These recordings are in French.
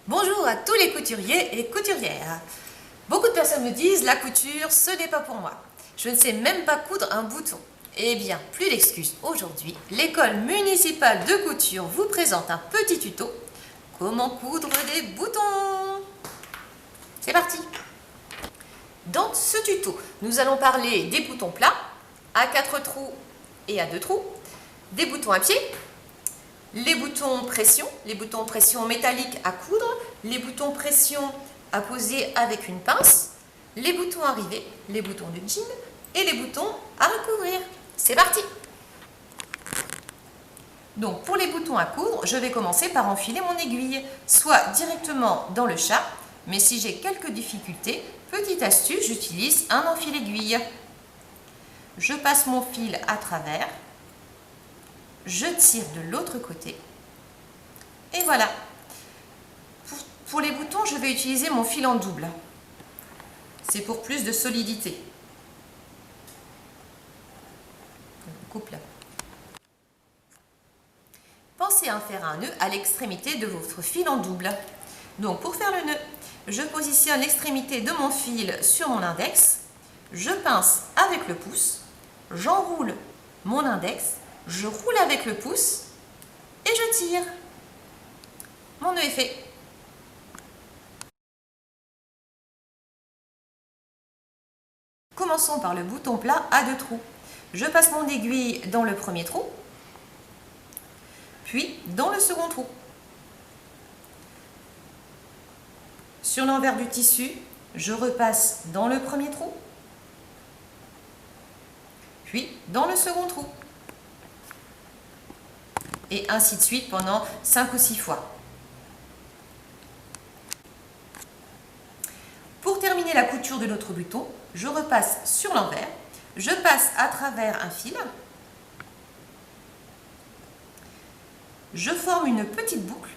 Bonjour à tous les couturiers et couturières. Beaucoup de personnes me disent la couture, ce n'est pas pour moi. Je ne sais même pas coudre un bouton. Eh bien, plus d'excuses. Aujourd'hui, l'école municipale de couture vous présente un petit tuto. Comment coudre des boutons? C'est parti. Dans ce tuto, nous allons parler des boutons plats, à 4 trous et à 2 trous, des boutons à pied, les boutons pression métalliques à coudre, les boutons pression à poser avec une pince, les boutons à rivet, les boutons de jean et les boutons à recouvrir. C'est parti! Donc pour les boutons à coudre, je vais commencer par enfiler mon aiguille, soit directement dans le chat, mais si j'ai quelques difficultés, petite astuce, j'utilise un enfile-aiguille. Je passe mon fil à travers, je tire de l'autre côté, et voilà. Pour les boutons, je vais utiliser mon fil en double. C'est pour plus de solidité. Je coupe là. Pensez à faire un nœud à l'extrémité de votre fil en double. Donc pour faire le nœud, je positionne l'extrémité de mon fil sur mon index, je pince avec le pouce, j'enroule mon index, je roule avec le pouce et je tire. Mon nœud est fait. Commençons par le bouton plat à 2 trous. Je passe mon aiguille dans le premier trou, puis dans le second trou. Sur l'envers du tissu, je repasse dans le premier trou, puis dans le second trou. Et ainsi de suite pendant 5 ou 6 fois. Pour terminer la couture de notre bouton, je repasse sur l'envers, je passe à travers un fil, je forme une petite boucle,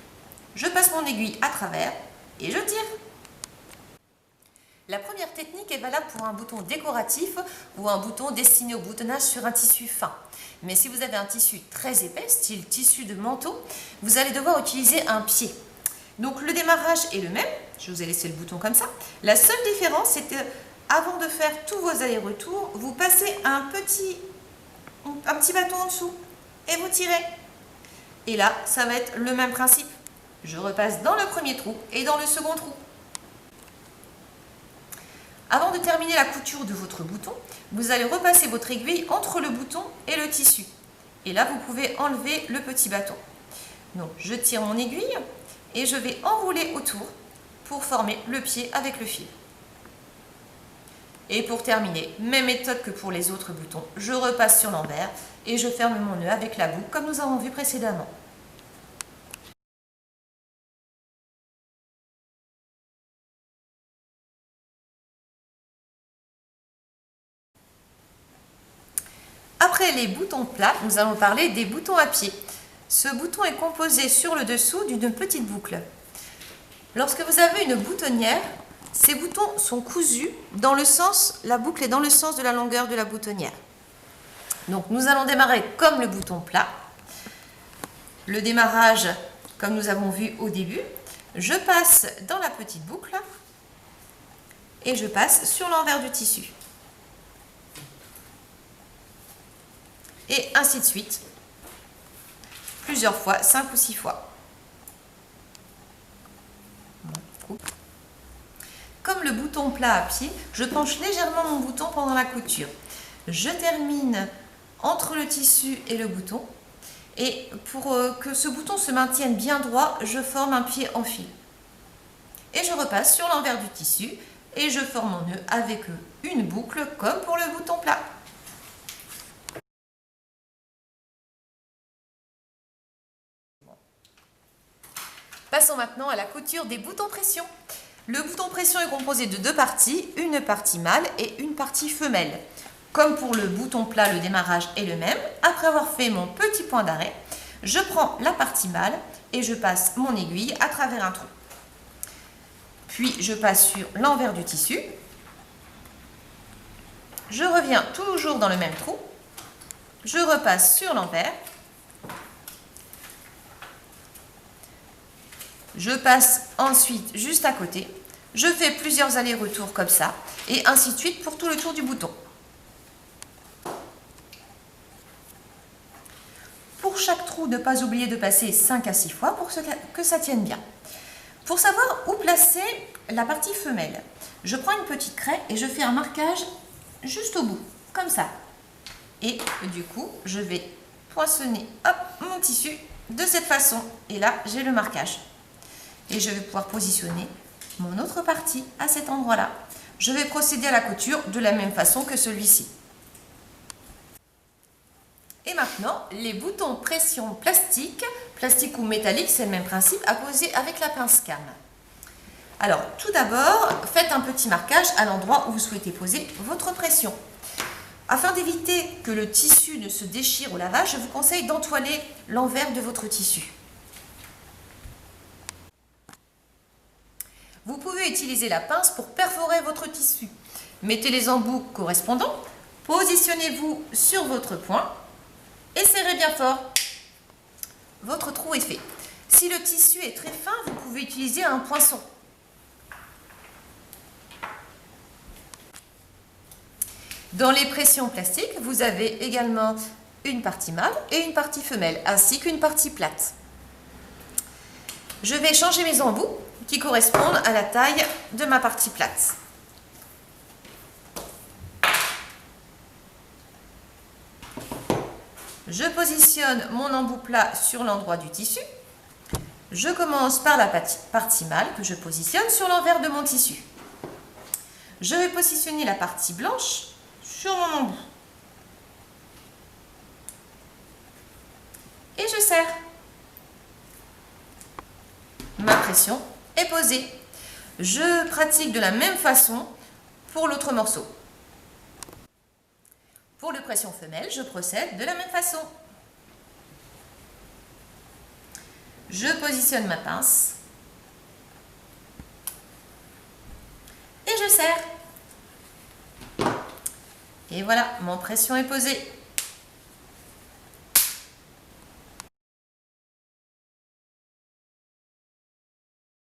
je passe mon aiguille à travers et je tire. La première technique est valable pour un bouton décoratif ou un bouton destiné au boutonnage sur un tissu fin. Mais si vous avez un tissu très épais, style tissu de manteau, vous allez devoir utiliser un pied. Donc le démarrage est le même, je vous ai laissé le bouton comme ça. La seule différence, c'est que avant de faire tous vos allers-retours, vous passez un petit bâton en dessous et vous tirez. Et là, ça va être le même principe. Je repasse dans le premier trou et dans le second trou. Avant de terminer la couture de votre bouton, vous allez repasser votre aiguille entre le bouton et le tissu. Et là, vous pouvez enlever le petit bâton. Donc, je tire mon aiguille et je vais enrouler autour pour former le pied avec le fil. Et pour terminer, même méthode que pour les autres boutons, je repasse sur l'envers et je ferme mon nœud avec la boucle comme nous avons vu précédemment. Après les boutons plats, nous allons parler des boutons à pied. Ce bouton est composé sur le dessous d'une petite boucle. Lorsque vous avez une boutonnière, ces boutons sont cousus dans le sens, la boucle est dans le sens de la longueur de la boutonnière. Donc nous allons démarrer comme le bouton plat. Le démarrage, comme nous avons vu au début, je passe dans la petite boucle et je passe sur l'envers du tissu. Et ainsi de suite, plusieurs fois, 5 ou 6 fois. Comme le bouton plat à pied, je penche légèrement mon bouton pendant la couture. Je termine entre le tissu et le bouton. Et pour que ce bouton se maintienne bien droit, je forme un pied en fil. Et je repasse sur l'envers du tissu et je forme mon nœud avec une boucle comme pour le bouton plat. Passons maintenant à la couture des boutons pression. Le bouton pression est composé de 2 parties, une partie mâle et une partie femelle. Comme pour le bouton plat, le démarrage est le même. Après avoir fait mon petit point d'arrêt, je prends la partie mâle et je passe mon aiguille à travers un trou. Puis je passe sur l'envers du tissu. Je reviens toujours dans le même trou. Je repasse sur l'envers. Je passe ensuite juste à côté. Je fais plusieurs allers-retours comme ça, et ainsi de suite pour tout le tour du bouton. Pour chaque trou, ne pas oublier de passer 5 à 6 fois pour que ça tienne bien. Pour savoir où placer la partie femelle, je prends une petite craie et je fais un marquage juste au bout, comme ça. Et du coup, je vais poinçonner mon tissu de cette façon. Et là, j'ai le marquage. Et je vais pouvoir positionner mon autre partie à cet endroit-là. Je vais procéder à la couture de la même façon que celui-ci. Et maintenant, les boutons pression plastique ou métallique, c'est le même principe, à poser avec la pince cam. Alors, tout d'abord, faites un petit marquage à l'endroit où vous souhaitez poser votre pression. Afin d'éviter que le tissu ne se déchire au lavage, je vous conseille d'entoiler l'envers de votre tissu. Vous pouvez utiliser la pince pour perforer votre tissu. Mettez les embouts correspondants, positionnez-vous sur votre point et serrez bien fort. Votre trou est fait. Si le tissu est très fin, vous pouvez utiliser un poinçon. Dans les pressions plastiques, vous avez également une partie mâle et une partie femelle, ainsi qu'une partie plate. Je vais changer mes embouts qui correspondent à la taille de ma partie plate. Je positionne mon embout plat sur l'endroit du tissu. Je commence par la partie mâle que je positionne sur l'envers de mon tissu. Je vais positionner la partie blanche sur mon embout. Et je serre. Ma pression est posée. Je pratique de la même façon pour l'autre morceau. Pour le pression femelle, je procède de la même façon. Je positionne ma pince et je serre. Et voilà, mon pression est posée.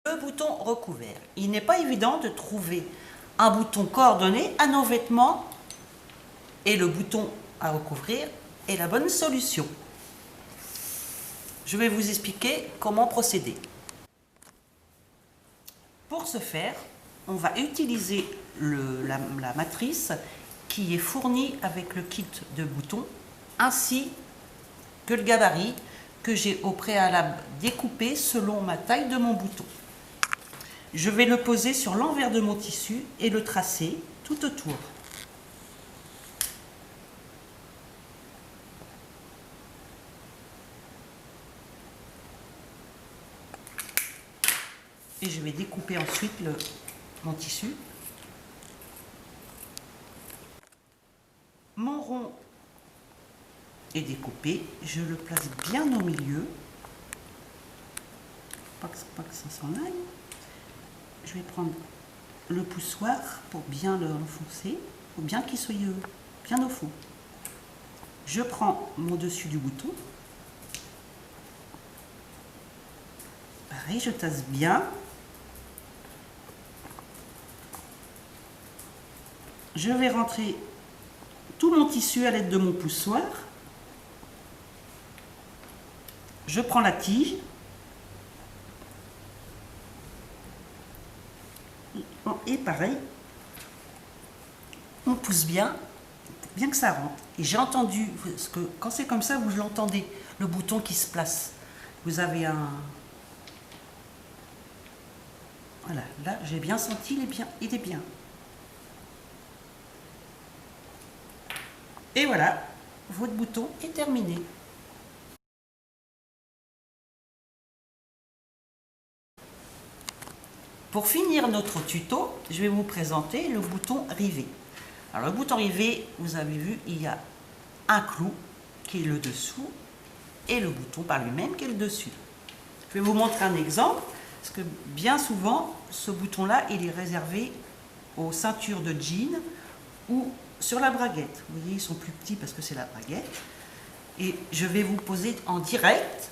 Le bouton recouvert. Il n'est pas évident de trouver un bouton coordonné à nos vêtements et le bouton à recouvrir est la bonne solution. Je vais vous expliquer comment procéder. Pour ce faire, on va utiliser la matrice qui est fournie avec le kit de boutons ainsi que le gabarit que j'ai au préalable découpé selon ma taille de mon bouton. Je vais le poser sur l'envers de mon tissu et le tracer tout autour. Et je vais découper ensuite mon tissu. Mon rond est découpé, je le place bien au milieu, pas que ça s'en aille. Je vais prendre le poussoir pour bien l'enfoncer, pour bien qu'il soit bien au fond. Je prends mon dessus du bouton, pareil, je tasse bien. Je vais rentrer tout mon tissu à l'aide de mon poussoir. Je prends la tige. Et pareil, on pousse bien que ça rentre. Et j'ai entendu, parce que quand c'est comme ça, vous l'entendez, le bouton qui se place. Vous avez un... Voilà, là j'ai bien senti, il est bien. Et voilà, votre bouton est terminé. Pour finir notre tuto, je vais vous présenter le bouton rivet. Alors le bouton rivet, vous avez vu, il y a un clou qui est le dessous et le bouton par lui-même qui est le dessus. Je vais vous montrer un exemple, parce que bien souvent, ce bouton-là, il est réservé aux ceintures de jean ou sur la braguette. Vous voyez, ils sont plus petits parce que c'est la braguette. Et je vais vous poser en direct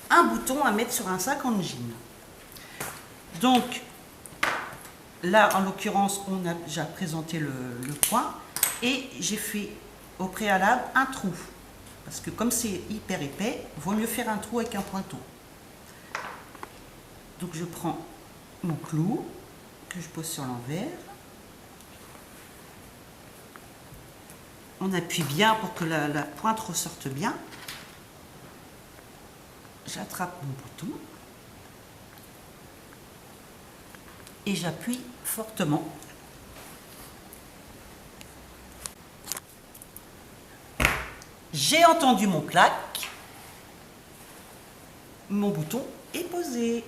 un bouton à mettre sur un sac en jean. Donc, là, en l'occurrence, on a déjà présenté le point et j'ai fait au préalable un trou. Parce que comme c'est hyper épais, il vaut mieux faire un trou avec un pointeau. Donc, je prends mon clou que je pose sur l'envers. On appuie bien pour que la pointe ressorte bien. J'attrape mon bouton et j'appuie fortement. J'ai entendu mon clac. Mon bouton est posé.